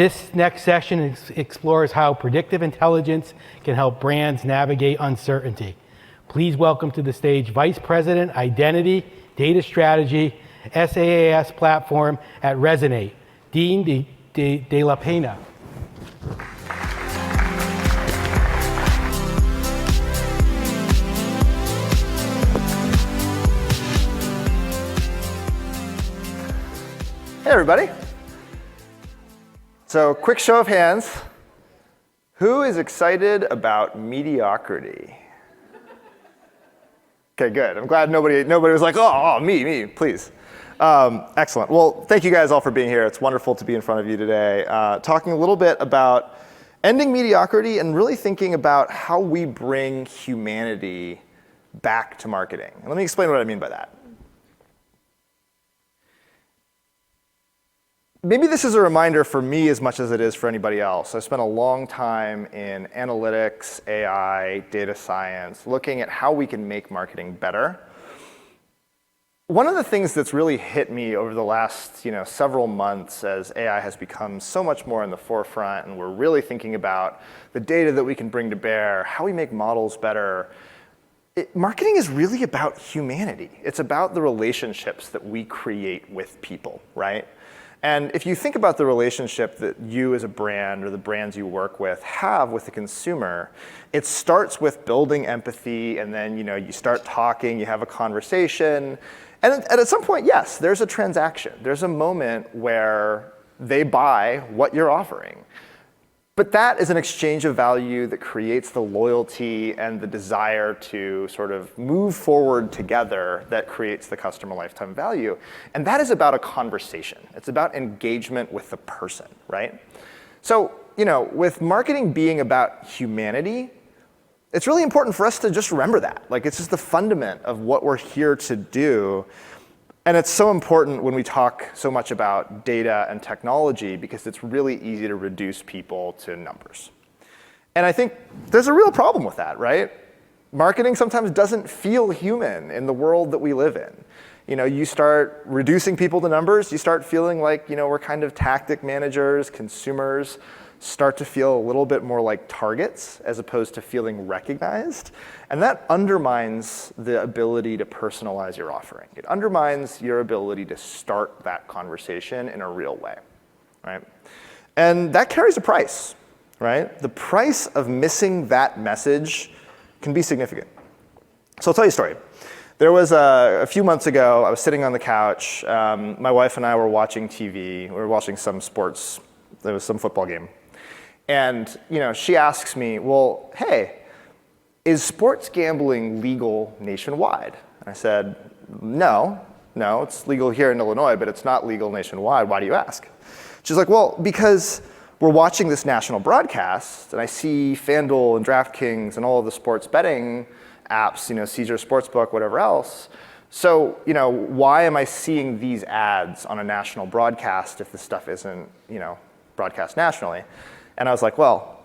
This next session explores how predictive intelligence can help brands navigate uncertainty. Please welcome to the stage Vice President, Identity, Data Strategy, SaaS Platform at Resonate, Dean de la Pena. Hey everybody. So quick show of hands. Who is excited about mediocrity? Okay, good. I'm glad nobody was like, oh, me, please. Excellent. Well, thank you guys all for being here. It's wonderful to be in front of you today, talking a little bit about ending mediocrity and really thinking about how we bring humanity back to marketing. And let me explain what I mean by that. Maybe this is a reminder for me as much as it is for anybody else. I spent a long time in analytics, AI, data science, looking at how we can make marketing better. One of the things that's really hit me over the last several months as AI has become so much more in the forefront and we're really thinking about the data that we can bring to bear, how we make models better, marketing is really about humanity. It's about the relationships that we create with people, right? And if you think about the relationship that you as a brand or the brands you work with have with the consumer, it starts with building empathy and then you start talking, you have a conversation. And at some point, yes, there's a transaction. There's a moment where they buy what you're offering. But that is an exchange of value that creates the loyalty and the desire to sort of move forward together that creates the customer lifetime value. And that is about a conversation. It's about engagement with the person, right? So, with marketing being about humanity, it's really important for us to just remember that. Like, it's just the fundament of what we're here to do. And it's so important when we talk so much about data and technology because it's really easy to reduce people to numbers. And I think there's a real problem with that, right? Marketing sometimes doesn't feel human in the world that we live in. You start reducing people to numbers, you start feeling like, we're kind of tactic managers, consumers start to feel a little bit more like targets as opposed to feeling recognized. And that undermines the ability to personalize your offering. It undermines your ability to start that conversation in a real way, right? And that carries a price, right? The price of missing that message can be significant. So I'll tell you a story. There was a few months ago, I was sitting on the couch. My wife and I were watching TV. We were watching some sports. There was some football game. And she asks me, well, hey, is sports gambling legal nationwide? And I said, no, it's legal here in Illinois, but it's not legal nationwide. Why do you ask? She's like, well, because we're watching this national broadcast, and I see FanDuel and DraftKings and all of the sports betting apps, Caesar Sportsbook, whatever else. So, why am I seeing these ads on a national broadcast if this stuff isn't, broadcast nationally? And I was like, well,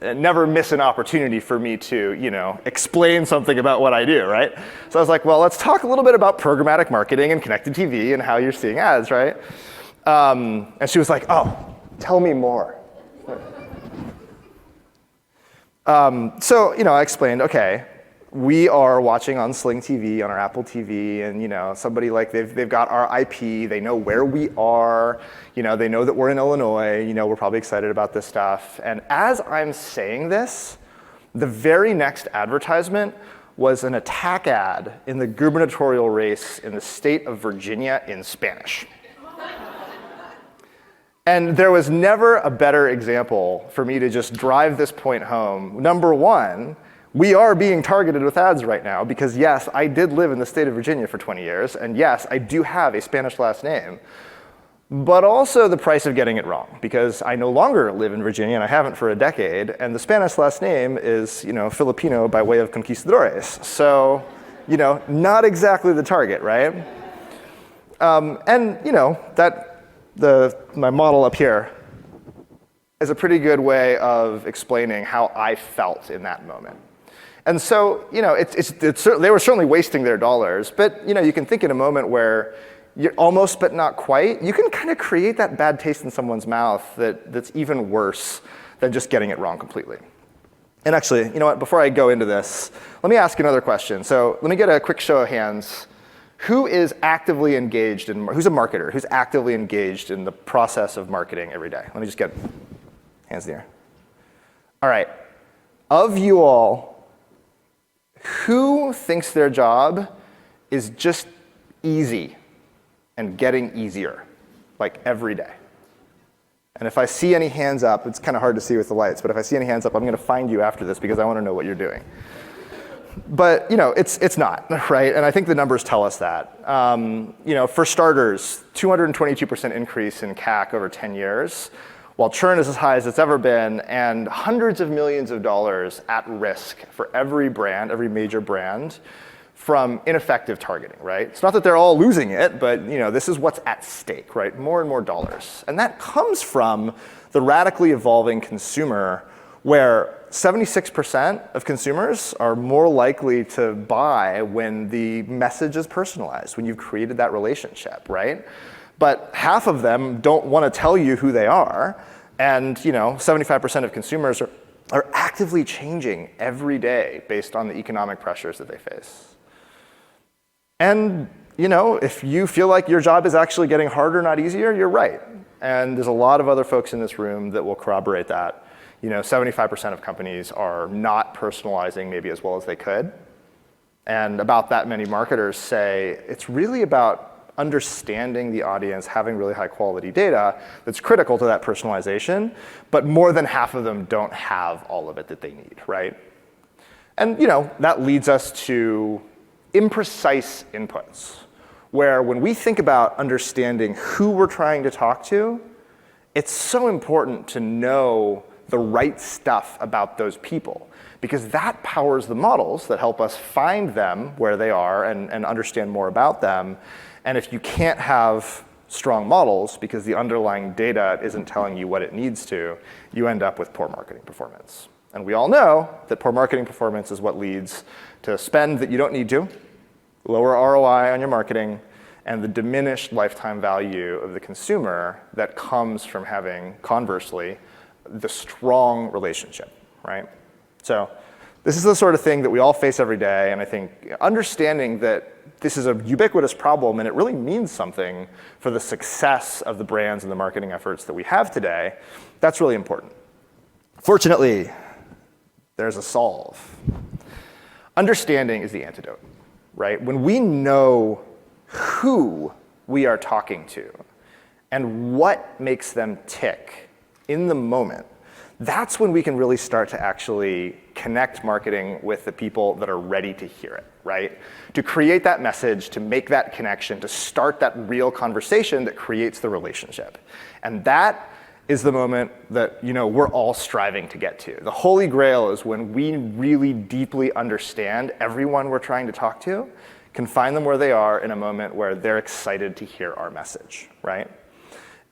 never miss an opportunity for me to, explain something about what I do, right? So I was like, well, let's talk a little bit about programmatic marketing and connected TV and how you're seeing ads, right? And she was like, oh, tell me more. So, I explained, okay, we are watching on Sling TV, on our Apple TV, and somebody they've got our IP, they know where we are, they know that we're in Illinois, we're probably excited about this stuff. And as I'm saying this, the very next advertisement was an attack ad in the gubernatorial race in the state of Virginia in Spanish. And there was never a better example for me to just drive this point home. Number one, we are being targeted with ads right now because yes, I did live in the state of Virginia for 20 years, and yes, I do have a Spanish last name, but also the price of getting it wrong because I no longer live in Virginia and I haven't for a decade, and the Spanish last name is, Filipino by way of conquistadores. So, not exactly the target, right? My model up here is a pretty good way of explaining how I felt in that moment. And so, they were certainly wasting their dollars, but you can think in a moment where you're almost but not quite, you can kind of create that bad taste in someone's mouth that's even worse than just getting it wrong completely. And actually, you know what, before I go into this, let me ask another question. So let me get a quick show of hands. Who is actively engaged in, who's a marketer, who's actively engaged in the process of marketing every day? Let me just get hands in the air. All right, of you all, who thinks their job is just easy and getting easier, like every day? And if I see any hands up, it's kind of hard to see with the lights, but if I see any hands up, I'm going to find you after this because I want to know what you're doing. But it's not, right? And I think the numbers tell us that. For starters, 222% increase in CAC over 10 years, while churn is as high as it's ever been, and hundreds of millions of dollars at risk for every brand, every major brand, from ineffective targeting, right? It's not that they're all losing it, but this is what's at stake, right? More and more dollars. And that comes from the radically evolving consumer, where 76% of consumers are more likely to buy when the message is personalized, when you've created that relationship, right? But half of them don't want to tell you who they are, and 75% of consumers are actively changing every day based on the economic pressures that they face. And if you feel like your job is actually getting harder, not easier, you're right. And there's a lot of other folks in this room that will corroborate that. 75% of companies are not personalizing maybe as well as they could. And about that many marketers say it's really about understanding the audience, having really high quality data that's critical to that personalization, but more than half of them don't have all of it that they need, right? And that leads us to imprecise inputs, where when we think about understanding who we're trying to talk to, it's so important to know the right stuff about those people, because that powers the models that help us find them where they are and understand more about them. And if you can't have strong models because the underlying data isn't telling you what it needs to, you end up with poor marketing performance. And we all know that poor marketing performance is what leads to spend that you don't need to, lower ROI on your marketing, and the diminished lifetime value of the consumer that comes from having, conversely, the strong relationship, right? So this is the sort of thing that we all face every day, and I think understanding that this is a ubiquitous problem and it really means something for the success of the brands and the marketing efforts that we have today, that's really important. Fortunately, there's a solve. Understanding is the antidote, right? When we know who we are talking to and what makes them tick in the moment, that's when we can really start to actually connect marketing with the people that are ready to hear it, right? To create that message, to make that connection, to start that real conversation that creates the relationship. And that is the moment that we're all striving to get to. The holy grail is when we really deeply understand everyone we're trying to talk to, can find them where they are in a moment where they're excited to hear our message, right?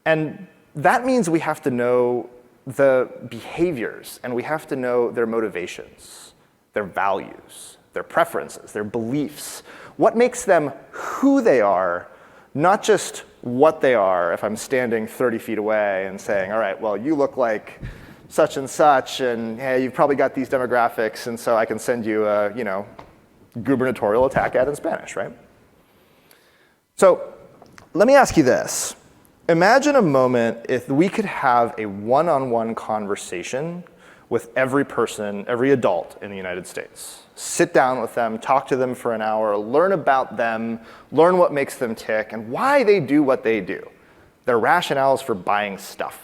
And that means we have to know the behaviors, and we have to know their motivations, their values, their preferences, their beliefs, what makes them who they are, not just what they are. If I'm standing 30 feet away and saying, all right, well, you look like such and such, and hey, you've probably got these demographics, and so I can send you a, gubernatorial attack ad in Spanish, right? So let me ask you this. Imagine a moment if we could have a one-on-one conversation with every person, every adult in the United States. Sit down with them, talk to them for an hour, learn about them, learn what makes them tick, and why they do what they do. Their rationales for buying stuff,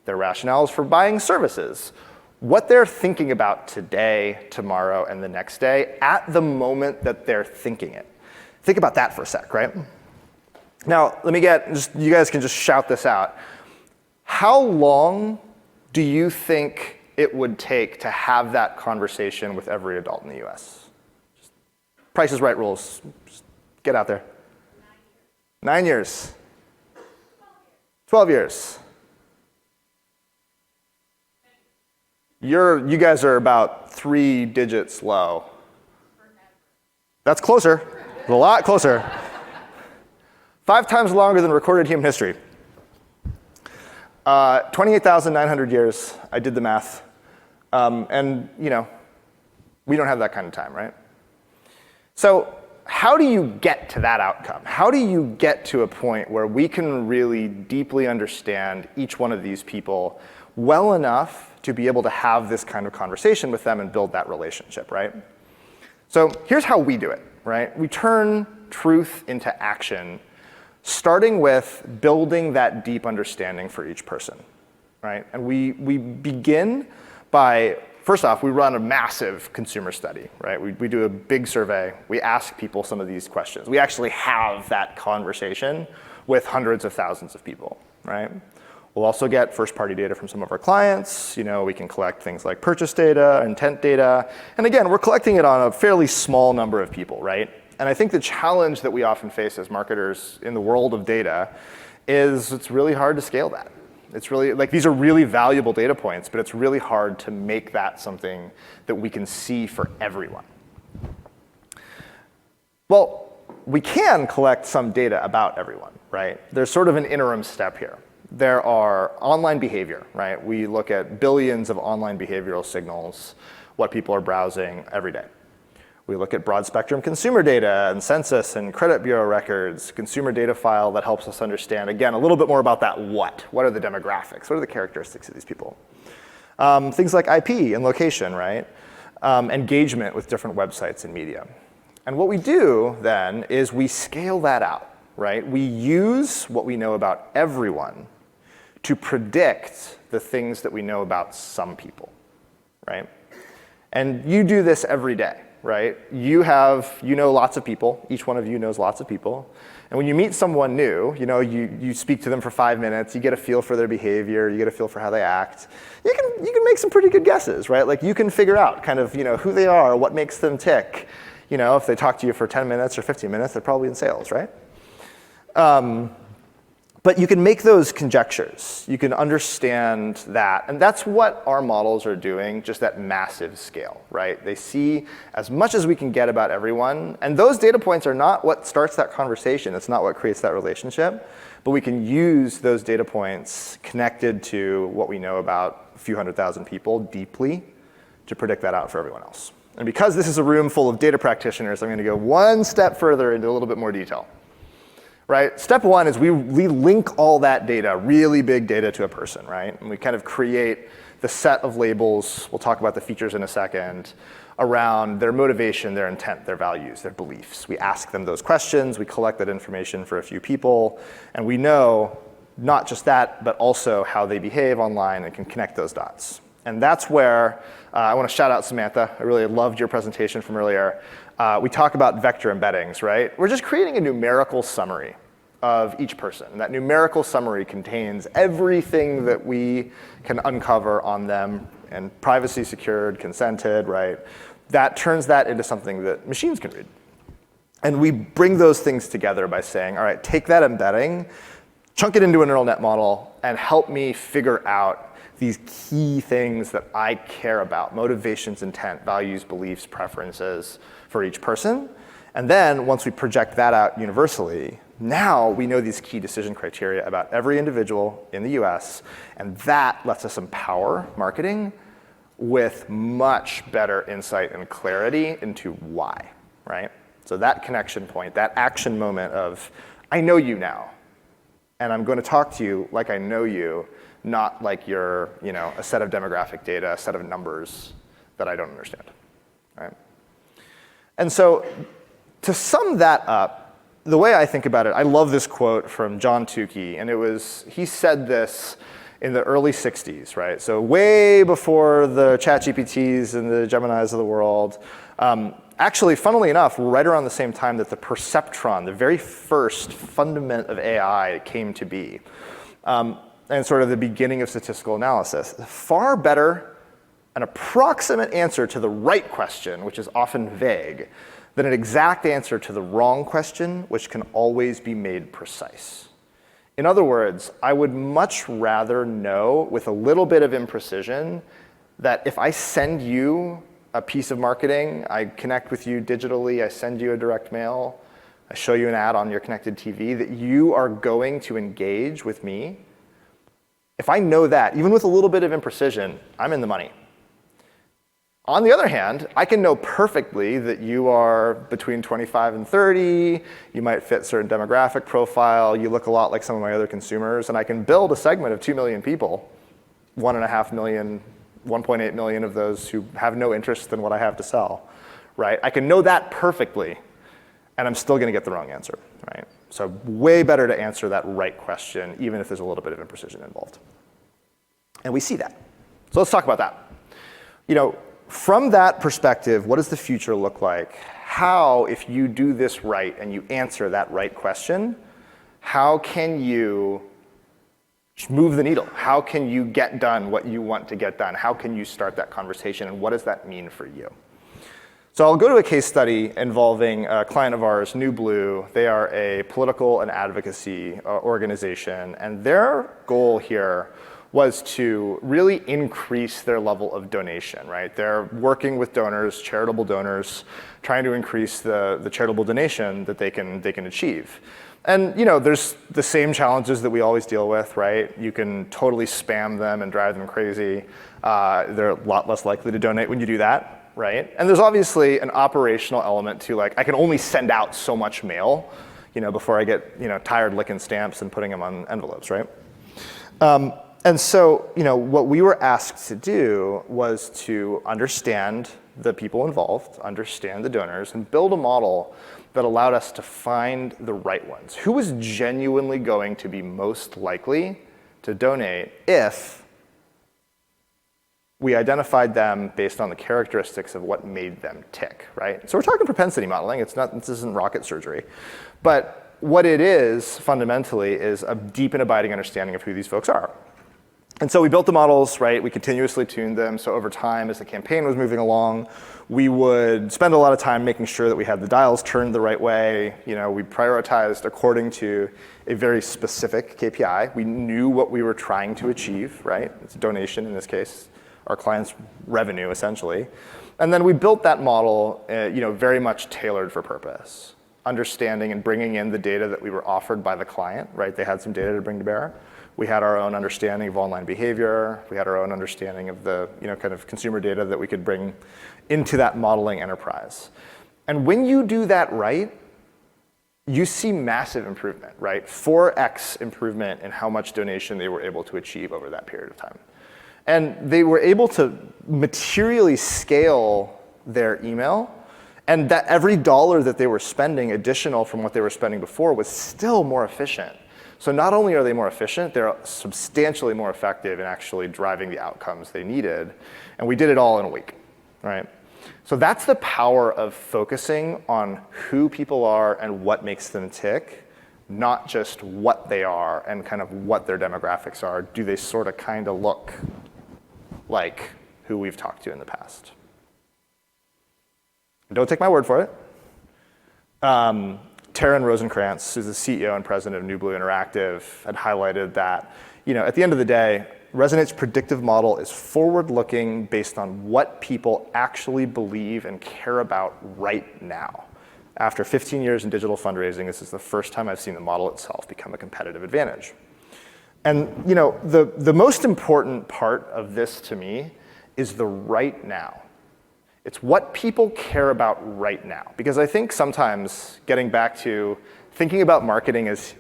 their rationales for buying services, what they're thinking about today, tomorrow, and the next day at the moment that they're thinking it. Think about that for a sec, right? Now, you guys can just shout this out. How long do you think it would take to have that conversation with every adult in the US? Price is Right rules. Just get out there. 9 years. 12 years. You guys are about 3 digits low. That's closer. A lot closer. 5 times longer than recorded human history. 28,900 years, I did the math. And we don't have that kind of time, right? So how do you get to that outcome? How do you get to a point where we can really deeply understand each one of these people well enough to be able to have this kind of conversation with them and build that relationship, right? So here's how we do it, right? We turn truth into action, starting with building that deep understanding for each person, right? And we begin by, first off, we run a massive consumer study, right? We do a big survey. We ask people some of these questions. We actually have that conversation with hundreds of thousands of people, right? We'll also get first-party data from some of our clients. We can collect things like purchase data, intent data. And again, we're collecting it on a fairly small number of people, right? And I think the challenge that we often face as marketers in the world of data is it's really hard to scale that. It's really, these are really valuable data points, but it's really hard to make that something that we can see for everyone. Well, we can collect some data about everyone, right? There's sort of an interim step here. There are online behavior, right? We look at billions of online behavioral signals, what people are browsing every day. We look at broad spectrum consumer data and census and credit bureau records, consumer data file that helps us understand, again, a little bit more about that what. What are the demographics? What are the characteristics of these people? Things like IP and location, right? Engagement with different websites and media. And what we do then is we scale that out, right? We use what we know about everyone to predict the things that we know about some people, right? And you do this every day, right? You know lots of people. Each one of you knows lots of people. And when you meet someone new, you speak to them for 5 minutes, you get a feel for their behavior, you get a feel for how they act. You can make some pretty good guesses, right? You can figure out kind of, who they are, what makes them tick. If they talk to you for 10 minutes or 15 minutes, they're probably in sales, right? But you can make those conjectures. You can understand that. And that's what our models are doing, just at massive scale, right? They see as much as we can get about everyone. And those data points are not what starts that conversation. It's not what creates that relationship. But we can use those data points connected to what we know about a few 100,000 people deeply to predict that out for everyone else. And because this is a room full of data practitioners, I'm going to go one step further into a little bit more detail. Right? Step one is we link all that data, really big data, to a person, right? And we kind of create the set of labels, we'll talk about the features in a second, around their motivation, their intent, their values, their beliefs. We ask them those questions, we collect that information for a few people, and we know not just that, but also how they behave online and can connect those dots. And that's where I want to shout out Samantha. I really loved your presentation from earlier. We talk about vector embeddings, right? We're just creating a numerical summary of each person. And that numerical summary contains everything that we can uncover on them, and privacy secured, consented, right? That turns that into something that machines can read. And we bring those things together by saying, all right, take that embedding, chunk it into a neural net model, and help me figure out these key things that I care about: motivations, intent, values, beliefs, preferences for each person. And then once we project that out universally, now we know these key decision criteria about every individual in the US, and that lets us empower marketing with much better insight and clarity into why, right? So that connection point, that action moment of, I know you now, and I'm going to talk to you like I know you, not like you're a set of demographic data, a set of numbers that I don't understand, right? And so to sum that up, the way I think about it, I love this quote from John Tukey, and he said this in the early 60s, right? So way before the ChatGPTs and the Geminis of the world. Actually, funnily enough, right around the same time that the perceptron, the very first fundament of AI, came to be, and sort of the beginning of statistical analysis. Far better an approximate answer to the right question, which is often vague, than an exact answer to the wrong question, which can always be made precise. In other words, I would much rather know with a little bit of imprecision that if I send you a piece of marketing, I connect with you digitally, I send you a direct mail, I show you an ad on your connected TV, that you are going to engage with me. If I know that, even with a little bit of imprecision, I'm in the money. On the other hand, I can know perfectly that you are between 25 and 30, you might fit certain demographic profile, you look a lot like some of my other consumers, and I can build a segment of 2 million people, 1.5 million, 1.8 million of those who have no interest in what I have to sell, right? I can know that perfectly, and I'm still gonna get the wrong answer, right? So way better to answer that right question, even if there's a little bit of imprecision involved. And we see that. So let's talk about that. From that perspective, what does the future look like? How, if you do this right and you answer that right question, how can you move the needle? How can you get done what you want to get done? How can you start that conversation, and what does that mean for you? So I'll go to a case study involving a client of ours, New Blue. They are a political and advocacy organization, and their goal here was to really increase their level of donation, right? They're working with donors, charitable donors, trying to increase the charitable donation that they can achieve. And there's the same challenges that we always deal with, right? You can totally spam them and drive them crazy. They're a lot less likely to donate when you do that, right? And there's obviously an operational element to, like, I can only send out so much mail, before I get tired licking stamps and putting them on envelopes, right? And so, what we were asked to do was to understand the people involved, understand the donors, and build a model that allowed us to find the right ones. Who was genuinely going to be most likely to donate if we identified them based on the characteristics of what made them tick, right? So we're talking propensity modeling. This isn't rocket surgery. But what it is, fundamentally, is a deep and abiding understanding of who these folks are. And so we built the models, right? We continuously tuned them. So over time, as the campaign was moving along, we would spend a lot of time making sure that we had the dials turned the right way. We prioritized according to a very specific KPI. We knew what we were trying to achieve, right? It's a donation in this case, our client's revenue, essentially. And then we built that model, very much tailored for purpose, understanding and bringing in the data that we were offered by the client, right? They had some data to bring to bear. We had our own understanding of online behavior. We had our own understanding of the kind of consumer data that we could bring into that modeling enterprise. And when you do that right, you see massive improvement, right? 4x improvement in how much donation they were able to achieve over that period of time. And they were able to materially scale their email, and that every dollar that they were spending additional from what they were spending before was still more efficient. So not only are they more efficient, they're substantially more effective in actually driving the outcomes they needed. And we did it all in a week, right? So that's the power of focusing on who people are and what makes them tick, not just what they are and kind of what their demographics are. Do they sort of kind of look like who we've talked to in the past? Don't take my word for it. Taryn Rosenkrantz, who's the CEO and president of New Blue Interactive, had highlighted that, at the end of the day, Resonate's predictive model is forward-looking based on what people actually believe and care about right now. After 15 years in digital fundraising, this is the first time I've seen the model itself become a competitive advantage. And the most important part of this to me is the right now. It's what people care about right now. Because I think sometimes getting back to thinking about marketing as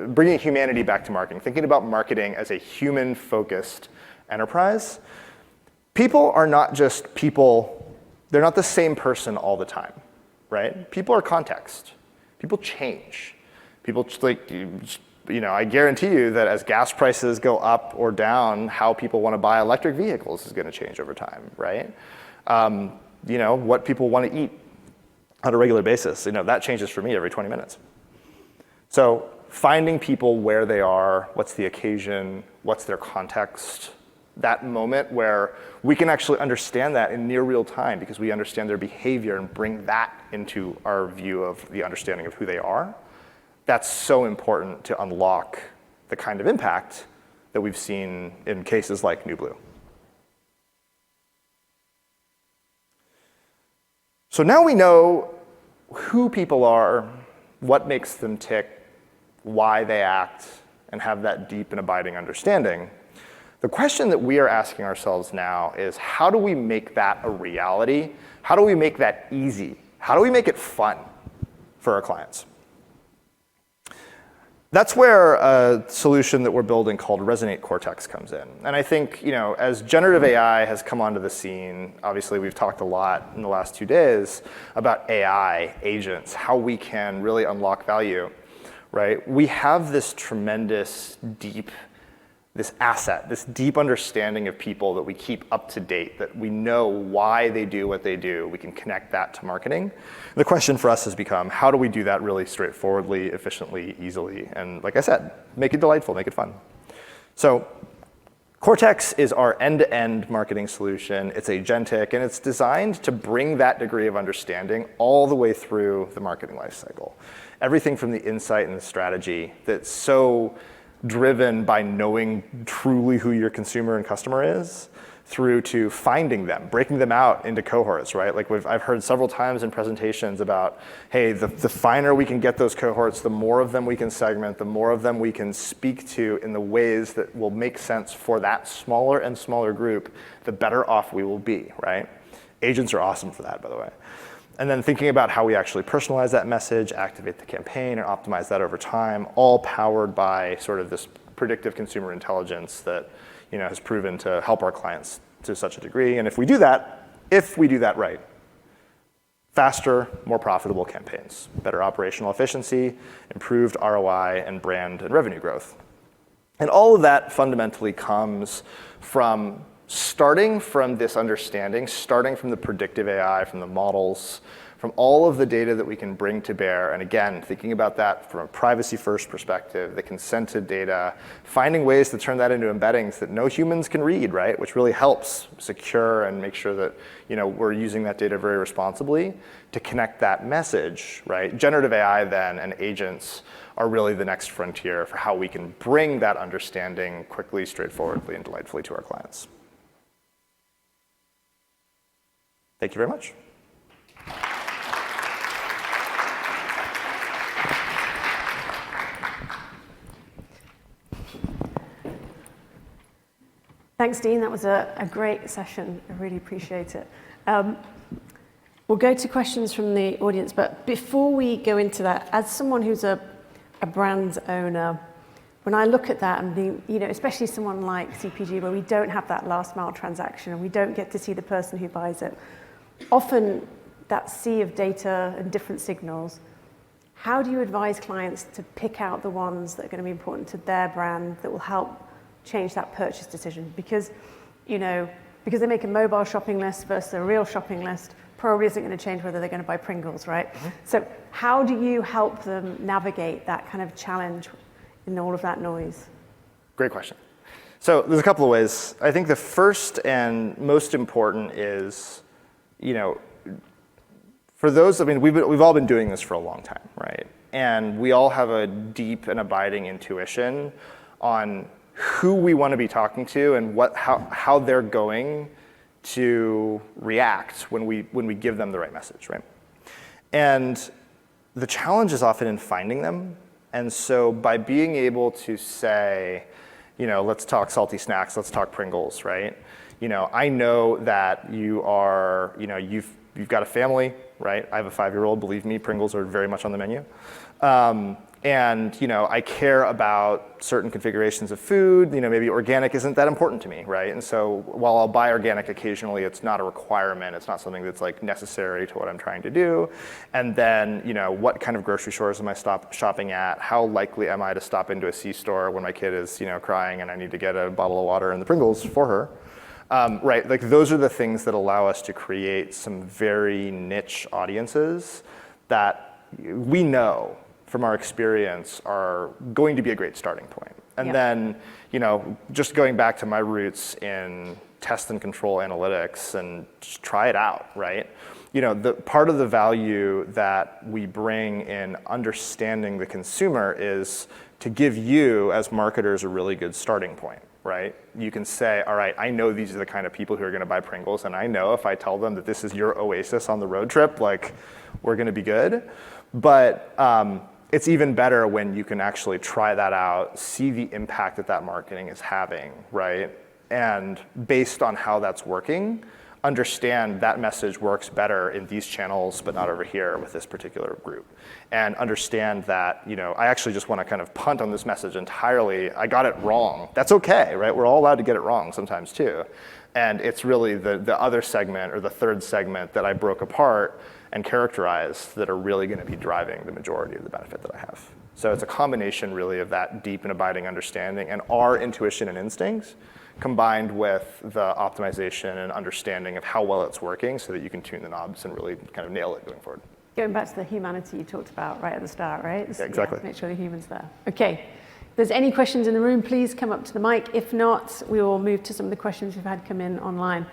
bringing humanity back to marketing, thinking about marketing as a human-focused enterprise, people are not just people, they're not the same person all the time, right? People are context. People change. People I guarantee you that as gas prices go up or down, how people want to buy electric vehicles is going to change over time, right? What people want to eat on a regular basis, that changes for me every 20 minutes. So finding people where they are, what's the occasion, what's their context, that moment where we can actually understand that in near real time because we understand their behavior and bring that into our view of the understanding of who they are, that's so important to unlock the kind of impact that we've seen in cases like New Blue. So now we know who people are, what makes them tick, why they act, and have that deep and abiding understanding. The question that we are asking ourselves now is, how do we make that a reality? How do we make that easy? How do we make it fun for our clients? That's where a solution that we're building called Resonate Cortex comes in. And I think, as generative AI has come onto the scene, obviously we've talked a lot in the last 2 days about AI, agents, how we can really unlock value, right? We have this tremendous, this asset, this deep understanding of people that we keep up to date, that we know why they do what they do. We can connect that to marketing. The question for us has become, how do we do that really straightforwardly, efficiently, easily? And like I said, make it delightful, make it fun. So Cortex is our end-to-end marketing solution. It's agentic, and it's designed to bring that degree of understanding all the way through the marketing lifecycle. Everything from the insight and the strategy that's so driven by knowing truly who your consumer and customer is, through to finding them, breaking them out into cohorts, right? Like I've heard several times in presentations about, hey, the finer we can get those cohorts, the more of them we can segment, the more of them we can speak to in the ways that will make sense for that smaller and smaller group, the better off we will be, right? Agents are awesome for that, by the way. And then thinking about how we actually personalize that message, activate the campaign, and optimize that over time, all powered by sort of this predictive consumer intelligence that has proven to help our clients to such a degree. And if we do that right, faster, more profitable campaigns, better operational efficiency, improved ROI, and brand and revenue growth. And all of that fundamentally comes from starting from this understanding, starting from the predictive AI, from the models, from all of the data that we can bring to bear. And again, thinking about that from a privacy-first perspective, the consented data, finding ways to turn that into embeddings that no humans can read, right? Which really helps secure and make sure that we're using that data very responsibly to connect that message, right? Generative AI then and agents are really the next frontier for how we can bring that understanding quickly, straightforwardly, and delightfully to our clients. Thank you very much. Thanks, Dean. That was a great session. I really appreciate it. We'll go to questions from the audience, but before we go into that, as someone who's a brand owner, when I look at that and especially someone like CPG, where we don't have that last mile transaction and we don't get to see the person who buys it, often that sea of data and different signals, how do you advise clients to pick out the ones that are going to be important to their brand that will help change that purchase decision? Because they make a mobile shopping list versus a real shopping list probably isn't going to change whether they're going to buy Pringles, right? Mm-hmm. So how do you help them navigate that kind of challenge in all of that noise? Great question. So there's a couple of ways. I think the first and most important is, for those, we've all been doing this for a long time, right? And we all have a deep and abiding intuition on who we want to be talking to and how they're going to react when we give them the right message, right? And the challenge is often in finding them. And so by being able to say, let's talk salty snacks, let's talk Pringles, right? I know that you are, you've got a family, right? I have a 5-year-old, believe me, Pringles are very much on the menu. And I care about certain configurations of food. Maybe organic isn't that important to me, right? And so while I'll buy organic occasionally, it's not a requirement. It's not something that's like necessary to what I'm trying to do. And then, what kind of grocery stores am I shopping at? How likely am I to stop into a C-store when my kid is, crying and I need to get a bottle of water and the Pringles for her? Right, like those are the things that allow us to create some very niche audiences that we know from our experience are going to be a great starting point. And then, just going back to my roots in test and control analytics and just try it out, right? The part of the value that we bring in understanding the consumer is to give you as marketers a really good starting point, right? You can say, all right, I know these are the kind of people who are going to buy Pringles, and I know if I tell them that this is your oasis on the road trip, like we're going to be good. But it's even better when you can actually try that out, see the impact that that marketing is having, right? And based on how that's working, understand that message works better in these channels, but not over here with this particular group. And understand that, I actually just want to kind of punt on this message entirely. I got it wrong. That's okay, right? We're all allowed to get it wrong sometimes too. And it's really the other segment or the third segment that I broke apart and characterized that are really going to be driving the majority of the benefit that I have. So it's a combination really of that deep and abiding understanding and our intuition and instincts combined with the optimization and understanding of how well it's working so that you can tune the knobs and really kind of nail it going forward. Going back to the humanity you talked about right at the start, right? Yeah, exactly. Make sure the human's there. Okay. If there's any questions in the room, please come up to the mic. If not, we will move to some of the questions we've had come in online.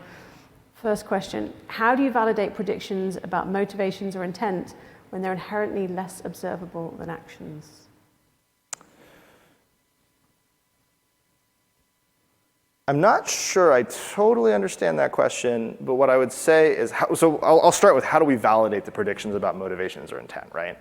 First question, how do you validate predictions about motivations or intent when they're inherently less observable than actions? I'm not sure I totally understand that question, but what I would say is, I'll start with how do we validate the predictions about motivations or intent, right?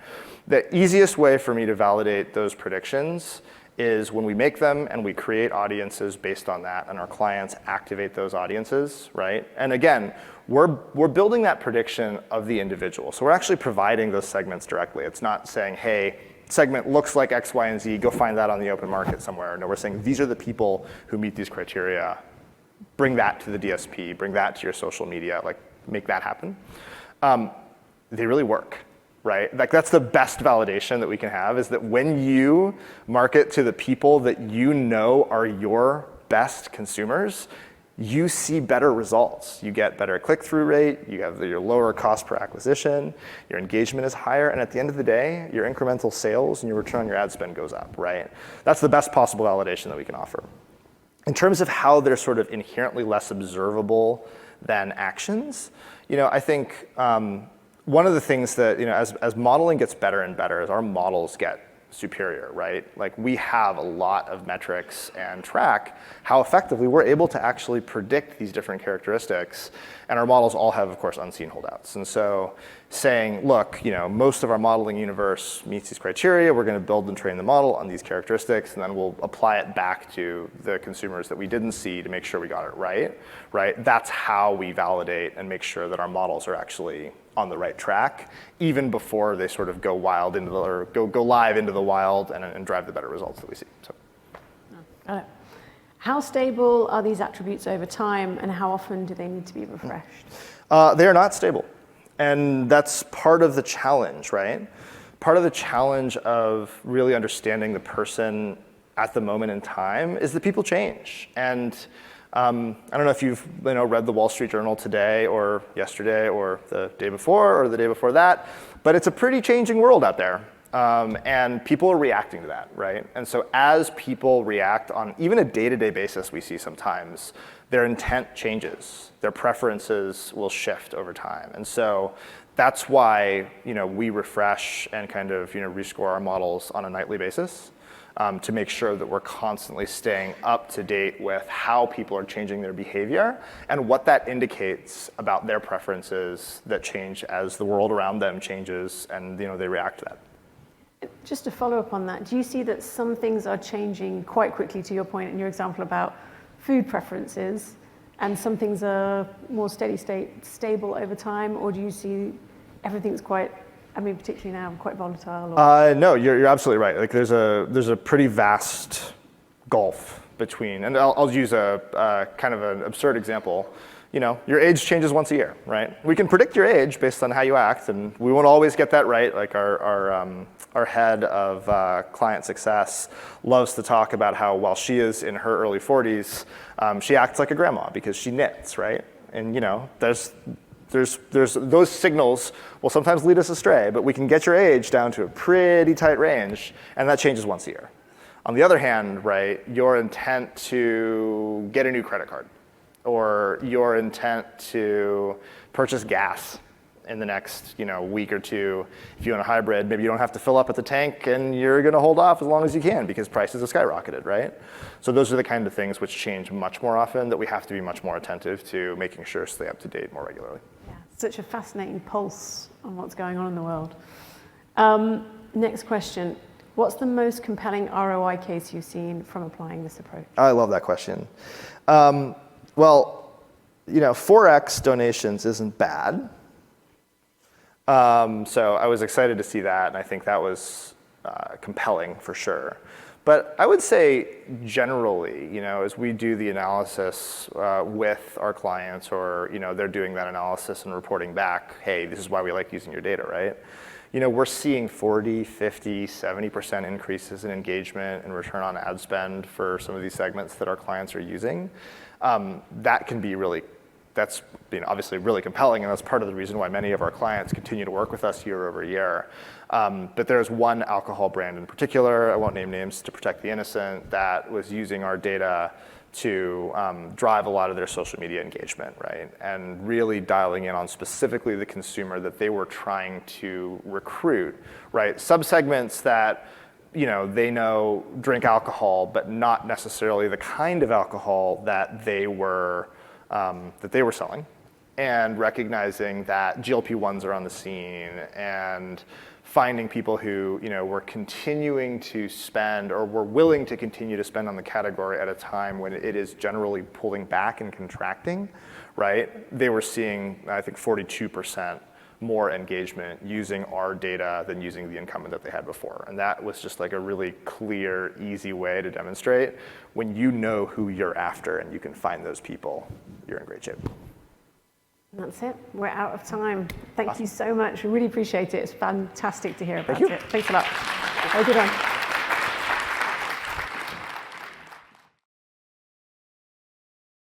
The easiest way for me to validate those predictions is when we make them and we create audiences based on that and our clients activate those audiences, right? And again, we're building that prediction of the individual. So we're actually providing those segments directly. It's not saying, hey, segment looks like X, Y, and Z, go find that on the open market somewhere. No, we're saying these are the people who meet these criteria. Bring that to the DSP, bring that to your social media, like make that happen. They really work. Right? Like that's the best validation that we can have is that when you market to the people that you know are your best consumers, you see better results. You get better click-through rate, you have your lower cost per acquisition, your engagement is higher, and at the end of the day, your incremental sales and your return on your ad spend goes up, right? That's the best possible validation that we can offer. In terms of how they're sort of inherently less observable than actions, I think one of the things that, as modeling gets better and better, as our models get superior, right? Like we have a lot of metrics and track how effectively we're able to actually predict these different characteristics. And our models all have, of course, unseen holdouts. And so saying, look, most of our modeling universe meets these criteria. We're going to build and train the model on these characteristics, and then we'll apply it back to the consumers that we didn't see to make sure we got it right? That's how we validate and make sure that our models are actually on the right track, even before they sort of go wild into or go live into the wild and drive the better results that we see. So. Got it. How stable are these attributes over time, and how often do they need to be refreshed? They are not stable. And that's part of the challenge, right? Part of the challenge of really understanding the person at the moment in time is that people change. And I don't know if you've read the Wall Street Journal today or yesterday or the day before or the day before that, but it's a pretty changing world out there. And people are reacting to that, right? And so as people react on even a day-to-day basis, we see sometimes their intent changes, their preferences will shift over time. And so that's why we refresh and kind of rescore our models on a nightly basis. To make sure that we're constantly staying up to date with how people are changing their behavior and what that indicates about their preferences that change as the world around them changes and they react to that. Just to follow up on that, do you see that some things are changing quite quickly, to your point in your example about food preferences, and some things are more steady state, stable over time, or do you see everything's quite, particularly now, quite volatile? No, you're absolutely right. Like there's a pretty vast gulf between, and I'll use a kind of an absurd example. Your age changes once a year, right? We can predict your age based on how you act, and we won't always get that right. Like our head of client success loves to talk about how while she is in her early 40s, she acts like a grandma because she knits, right? And there's those signals will sometimes lead us astray, but we can get your age down to a pretty tight range, and that changes once a year. On the other hand, right, your intent to get a new credit card, or your intent to purchase gas in the next week or two, if you own a hybrid, maybe you don't have to fill up at the tank, and you're going to hold off as long as you can because prices have skyrocketed, right? So those are the kind of things which change much more often that we have to be much more attentive to making sure to stay up to date more regularly. Yeah, such a fascinating pulse on what's going on in the world. Next question. What's the most compelling ROI case you've seen from applying this approach? I love that question. Well, 4x donations isn't bad. So I was excited to see that, and I think that was compelling for sure. But I would say generally, as we do the analysis with our clients, or they're doing that analysis and reporting back, hey, this is why we like using your data, right? We're seeing 40, 50, 70% increases in engagement and return on ad spend for some of these segments that our clients are using. That can be that's obviously really compelling, and that's part of the reason why many of our clients continue to work with us year over year. But there's one alcohol brand in particular, I won't name names to protect the innocent, that was using our data to drive a lot of their social media engagement, right? And really dialing in on specifically the consumer that they were trying to recruit, right? Subsegments that they know drink alcohol, but not necessarily the kind of alcohol that they were selling, and recognizing that GLP-1s are on the scene, and finding people who were continuing to spend, or were willing to continue to spend on the category at a time when it is generally pulling back and contracting, right? They were seeing, I think, 42% more engagement using our data than using the incumbent that they had before. And that was just like a really clear, easy way to demonstrate when you know who you're after and you can find those people, you're in great shape. That's it. We're out of time. Thank you so much. We really appreciate it. It's fantastic to hear about you. it. Thanks a lot. Have a good one.